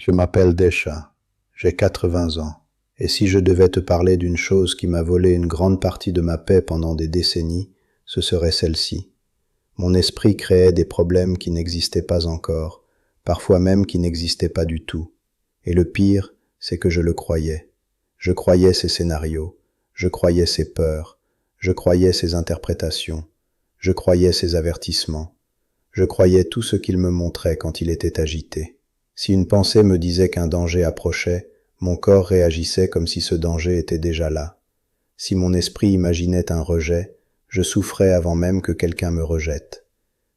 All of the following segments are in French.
Je m'appelle Desha, j'ai 80 ans, et si je devais te parler d'une chose qui m'a volé une grande partie de ma paix pendant des décennies, ce serait celle-ci. Mon esprit créait des problèmes qui n'existaient pas encore, parfois même qui n'existaient pas du tout. Et le pire, c'est que je le croyais. Je croyais ces scénarios, je croyais ces peurs, je croyais ces interprétations, je croyais ces avertissements, je croyais tout ce qu'il me montrait quand il était agité. Si une pensée me disait qu'un danger approchait, mon corps réagissait comme si ce danger était déjà là. Si mon esprit imaginait un rejet, je souffrais avant même que quelqu'un me rejette.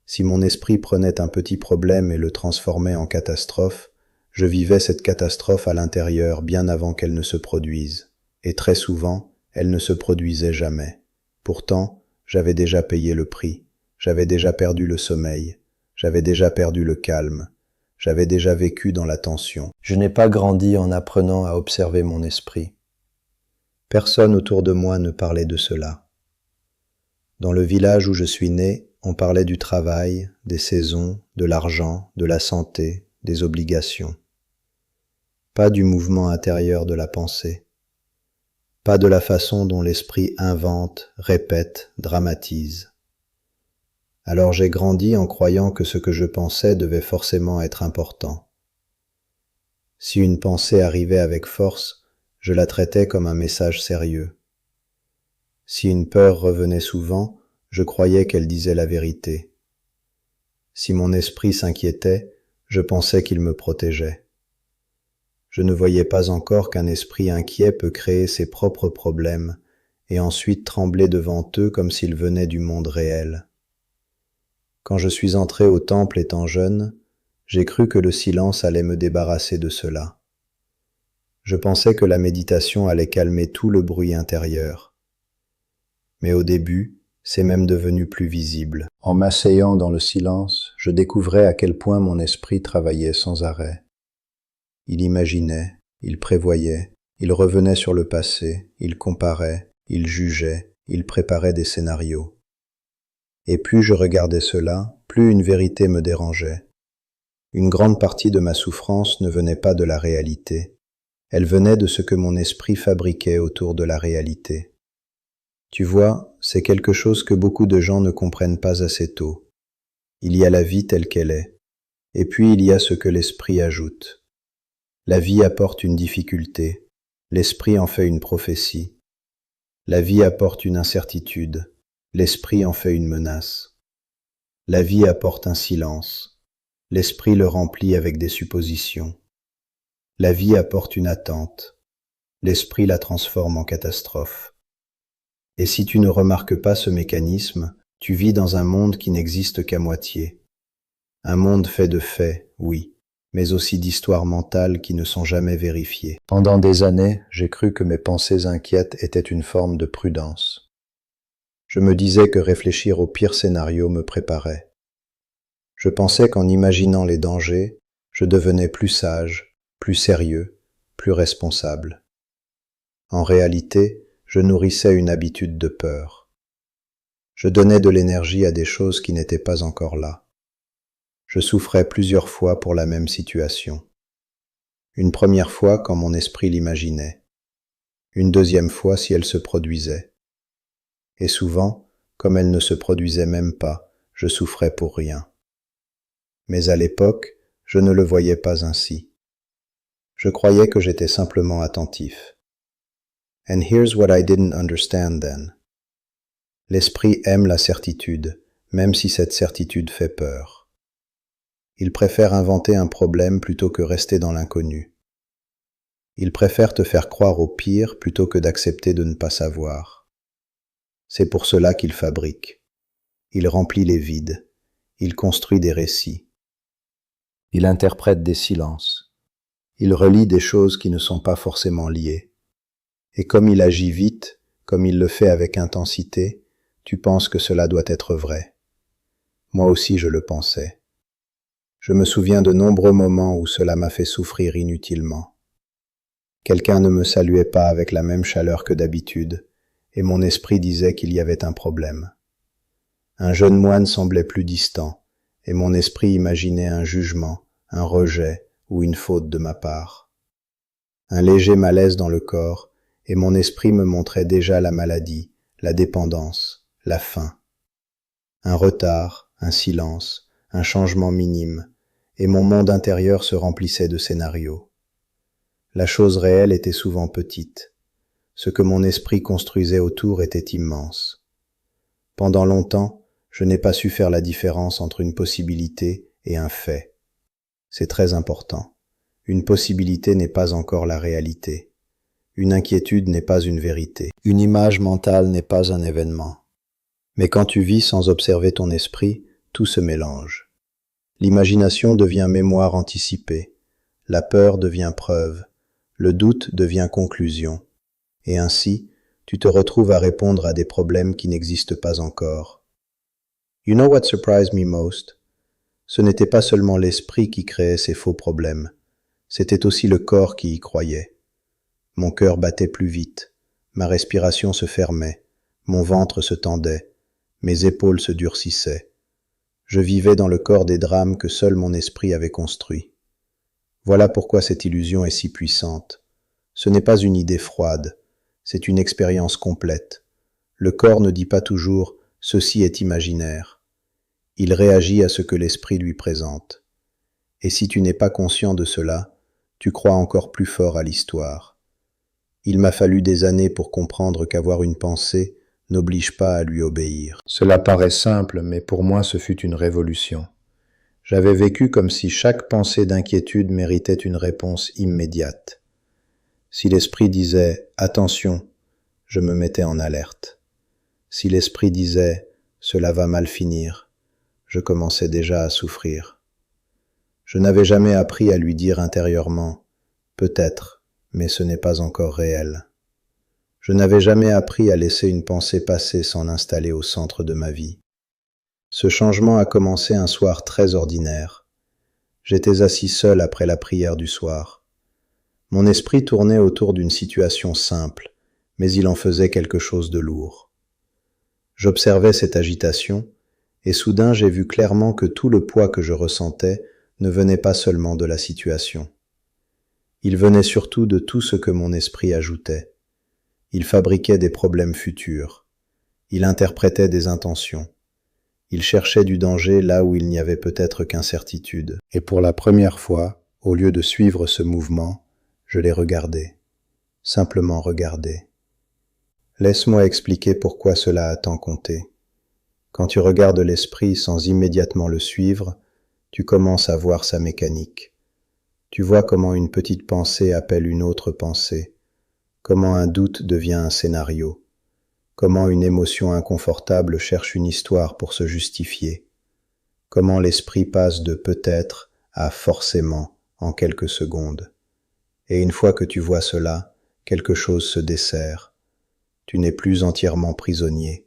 Si mon esprit prenait un petit problème et le transformait en catastrophe, je vivais cette catastrophe à l'intérieur bien avant qu'elle ne se produise. Et très souvent, elle ne se produisait jamais. Pourtant, j'avais déjà payé le prix. J'avais déjà perdu le sommeil. J'avais déjà perdu le calme. J'avais déjà vécu dans la tension. Je n'ai pas grandi en apprenant à observer mon esprit. Personne autour de moi ne parlait de cela. Dans le village où je suis né, on parlait du travail, des saisons, de l'argent, de la santé, des obligations. Pas du mouvement intérieur de la pensée. Pas de la façon dont l'esprit invente, répète, dramatise. Alors j'ai grandi en croyant que ce que je pensais devait forcément être important. Si une pensée arrivait avec force, je la traitais comme un message sérieux. Si une peur revenait souvent, je croyais qu'elle disait la vérité. Si mon esprit s'inquiétait, je pensais qu'il me protégeait. Je ne voyais pas encore qu'un esprit inquiet peut créer ses propres problèmes et ensuite trembler devant eux comme s'ils venaient du monde réel. Quand je suis entré au temple étant jeune, j'ai cru que le silence allait me débarrasser de cela. Je pensais que la méditation allait calmer tout le bruit intérieur. Mais au début, c'est même devenu plus visible. En m'asseyant dans le silence, je découvrais à quel point mon esprit travaillait sans arrêt. Il imaginait, il prévoyait, il revenait sur le passé, il comparait, il jugeait, il préparait des scénarios. Et plus je regardais cela, plus une vérité me dérangeait. Une grande partie de ma souffrance ne venait pas de la réalité. Elle venait de ce que mon esprit fabriquait autour de la réalité. Tu vois, c'est quelque chose que beaucoup de gens ne comprennent pas assez tôt. Il y a la vie telle qu'elle est, et puis il y a ce que l'esprit ajoute. La vie apporte une difficulté, l'esprit en fait une prophétie. La vie apporte une incertitude, l'esprit en fait une menace. La vie apporte un silence, l'esprit le remplit avec des suppositions. La vie apporte une attente, l'esprit la transforme en catastrophe. Et si tu ne remarques pas ce mécanisme, tu vis dans un monde qui n'existe qu'à moitié. Un monde fait de faits, oui, mais aussi d'histoires mentales qui ne sont jamais vérifiées. Pendant des années, j'ai cru que mes pensées inquiètes étaient une forme de prudence. Je me disais que réfléchir au pire scénario me préparait. Je pensais qu'en imaginant les dangers, je devenais plus sage, plus sérieux, plus responsable. En réalité, je nourrissais une habitude de peur. Je donnais de l'énergie à des choses qui n'étaient pas encore là. Je souffrais plusieurs fois pour la même situation. Une première fois quand mon esprit l'imaginait. Une deuxième fois si elle se produisait. Et souvent, comme elle ne se produisait même pas, je souffrais pour rien. Mais à l'époque, je ne le voyais pas ainsi. Je croyais que j'étais simplement attentif. And here's what I didn't understand then. L'esprit aime la certitude, même si cette certitude fait peur. Il préfère inventer un problème plutôt que rester dans l'inconnu. Il préfère te faire croire au pire plutôt que d'accepter de ne pas savoir. C'est pour cela qu'il fabrique. Il remplit les vides. Il construit des récits. Il interprète des silences. Il relie des choses qui ne sont pas forcément liées. Et comme il agit vite, comme il le fait avec intensité, tu penses que cela doit être vrai. Moi aussi je le pensais. Je me souviens de nombreux moments où cela m'a fait souffrir inutilement. Quelqu'un ne me saluait pas avec la même chaleur que d'habitude, et mon esprit disait qu'il y avait un problème. Un jeune moine semblait plus distant, et mon esprit imaginait un jugement, un rejet, ou une faute de ma part. Un léger malaise dans le corps, et mon esprit me montrait déjà la maladie, la dépendance, la faim. Un retard, un silence, un changement minime, et mon monde intérieur se remplissait de scénarios. La chose réelle était souvent petite. Ce que mon esprit construisait autour était immense. Pendant longtemps, je n'ai pas su faire la différence entre une possibilité et un fait. C'est très important. Une possibilité n'est pas encore la réalité. Une inquiétude n'est pas une vérité. Une image mentale n'est pas un événement. Mais quand tu vis sans observer ton esprit, tout se mélange. L'imagination devient mémoire anticipée, la peur devient preuve, le doute devient conclusion, et ainsi, tu te retrouves à répondre à des problèmes qui n'existent pas encore. You know what surprised me most? Ce n'était pas seulement l'esprit qui créait ces faux problèmes, c'était aussi le corps qui y croyait. Mon cœur battait plus vite, ma respiration se fermait, mon ventre se tendait, mes épaules se durcissaient. Je vivais dans le corps des drames que seul mon esprit avait construits. Voilà pourquoi cette illusion est si puissante. Ce n'est pas une idée froide, c'est une expérience complète. Le corps ne dit pas toujours « ceci est imaginaire ». Il réagit à ce que l'esprit lui présente. Et si tu n'es pas conscient de cela, tu crois encore plus fort à l'histoire. Il m'a fallu des années pour comprendre qu'avoir une pensée n'oblige pas à lui obéir. Cela paraît simple, mais pour moi ce fut une révolution. J'avais vécu comme si chaque pensée d'inquiétude méritait une réponse immédiate. Si l'esprit disait « attention », je me mettais en alerte. Si l'esprit disait « cela va mal finir », je commençais déjà à souffrir. Je n'avais jamais appris à lui dire intérieurement « peut-être, mais ce n'est pas encore réel ». Je n'avais jamais appris à laisser une pensée passer sans l'installer au centre de ma vie. Ce changement a commencé un soir très ordinaire. J'étais assis seul après la prière du soir. Mon esprit tournait autour d'une situation simple, mais il en faisait quelque chose de lourd. J'observais cette agitation, et soudain j'ai vu clairement que tout le poids que je ressentais ne venait pas seulement de la situation. Il venait surtout de tout ce que mon esprit ajoutait. Il fabriquait des problèmes futurs. Il interprétait des intentions. Il cherchait du danger là où il n'y avait peut-être qu'incertitude. Et pour la première fois, au lieu de suivre ce mouvement, je l'ai regardé. Simplement regardé. Laisse-moi expliquer pourquoi cela a tant compté. Quand tu regardes l'esprit sans immédiatement le suivre, tu commences à voir sa mécanique. Tu vois comment une petite pensée appelle une autre pensée, comment un doute devient un scénario, comment une émotion inconfortable cherche une histoire pour se justifier, comment l'esprit passe de peut-être à forcément en quelques secondes. Et une fois que tu vois cela, quelque chose se dessert. Tu n'es plus entièrement prisonnier.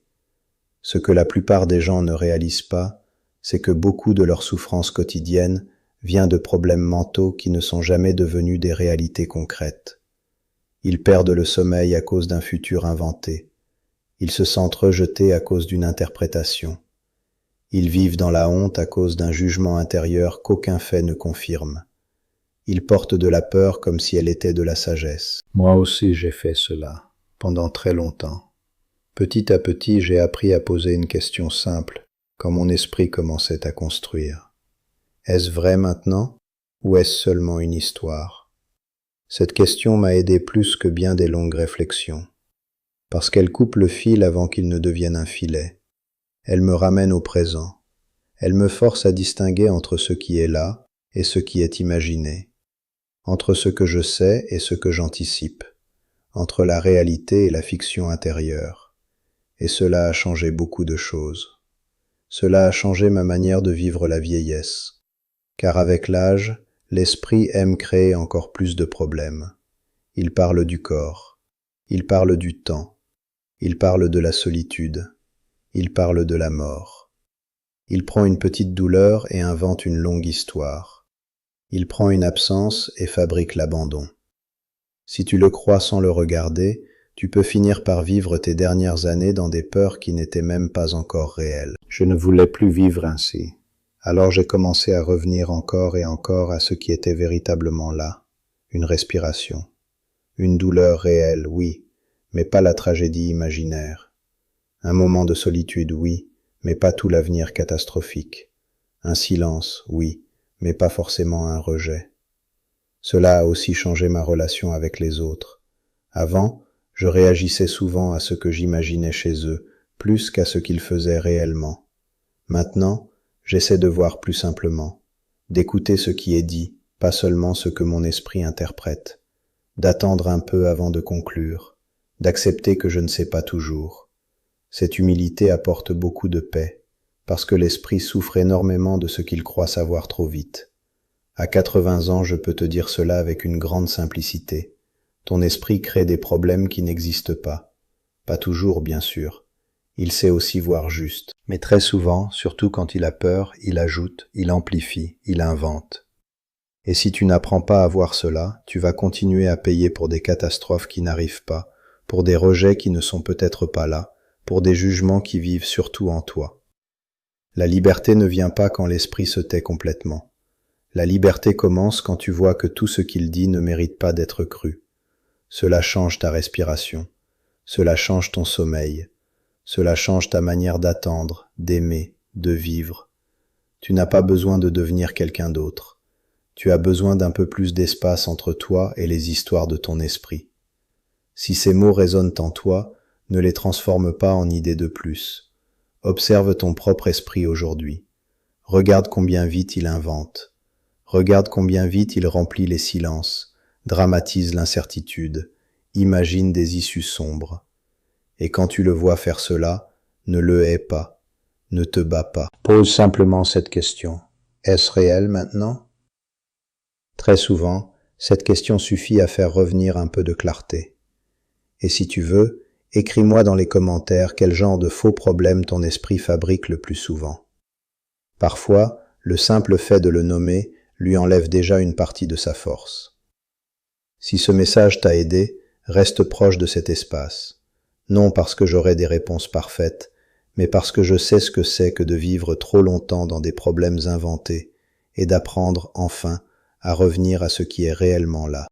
Ce que la plupart des gens ne réalisent pas, c'est que beaucoup de leur souffrance quotidienne vient de problèmes mentaux qui ne sont jamais devenus des réalités concrètes. Ils perdent le sommeil à cause d'un futur inventé. Ils se sentent rejetés à cause d'une interprétation. Ils vivent dans la honte à cause d'un jugement intérieur qu'aucun fait ne confirme. Ils portent de la peur comme si elle était de la sagesse. Moi aussi j'ai fait cela, pendant très longtemps. Petit à petit, j'ai appris à poser une question simple, quand mon esprit commençait à construire. Est-ce vrai maintenant, ou est-ce seulement une histoire? Cette question m'a aidé plus que bien des longues réflexions, parce qu'elle coupe le fil avant qu'il ne devienne un filet. Elle me ramène au présent. Elle me force à distinguer entre ce qui est là et ce qui est imaginé, entre ce que je sais et ce que j'anticipe, entre la réalité et la fiction intérieure. Et cela a changé beaucoup de choses. Cela a changé ma manière de vivre la vieillesse, car avec l'âge, l'esprit aime créer encore plus de problèmes. Il parle du corps, il parle du temps, il parle de la solitude, il parle de la mort. Il prend une petite douleur et invente une longue histoire. Il prend une absence et fabrique l'abandon. Si tu le crois sans le regarder, tu peux finir par vivre tes dernières années dans des peurs qui n'étaient même pas encore réelles. Je ne voulais plus vivre ainsi. Alors j'ai commencé à revenir encore et encore à ce qui était véritablement là, une respiration. Une douleur réelle, oui, mais pas la tragédie imaginaire. Un moment de solitude, oui, mais pas tout l'avenir catastrophique. Un silence, oui, mais pas forcément un rejet. Cela a aussi changé ma relation avec les autres. Avant, je réagissais souvent à ce que j'imaginais chez eux, plus qu'à ce qu'ils faisaient réellement. Maintenant, j'essaie de voir plus simplement, d'écouter ce qui est dit, pas seulement ce que mon esprit interprète, d'attendre un peu avant de conclure, d'accepter que je ne sais pas toujours. Cette humilité apporte beaucoup de paix, parce que l'esprit souffre énormément de ce qu'il croit savoir trop vite. À 80 ans, je peux te dire cela avec une grande simplicité. Ton esprit crée des problèmes qui n'existent pas. Pas toujours, bien sûr. Il sait aussi voir juste. Mais très souvent, surtout quand il a peur, il ajoute, il amplifie, il invente. Et si tu n'apprends pas à voir cela, tu vas continuer à payer pour des catastrophes qui n'arrivent pas, pour des rejets qui ne sont peut-être pas là, pour des jugements qui vivent surtout en toi. La liberté ne vient pas quand l'esprit se tait complètement. La liberté commence quand tu vois que tout ce qu'il dit ne mérite pas d'être cru. Cela change ta respiration, cela change ton sommeil, cela change ta manière d'attendre, d'aimer, de vivre. Tu n'as pas besoin de devenir quelqu'un d'autre. Tu as besoin d'un peu plus d'espace entre toi et les histoires de ton esprit. Si ces mots résonnent en toi, ne les transforme pas en idées de plus. Observe ton propre esprit aujourd'hui. Regarde combien vite il invente. Regarde combien vite il remplit les silences, dramatise l'incertitude, imagine des issues sombres. Et quand tu le vois faire cela, ne le hais pas, ne te bats pas. Pose simplement cette question. Est-ce réel maintenant ? Très souvent, cette question suffit à faire revenir un peu de clarté. Et si tu veux, écris-moi dans les commentaires quel genre de faux problèmes ton esprit fabrique le plus souvent. Parfois, le simple fait de le nommer lui enlève déjà une partie de sa force. Si ce message t'a aidé, reste proche de cet espace. Non parce que j'aurai des réponses parfaites, mais parce que je sais ce que c'est que de vivre trop longtemps dans des problèmes inventés et d'apprendre enfin à revenir à ce qui est réellement là.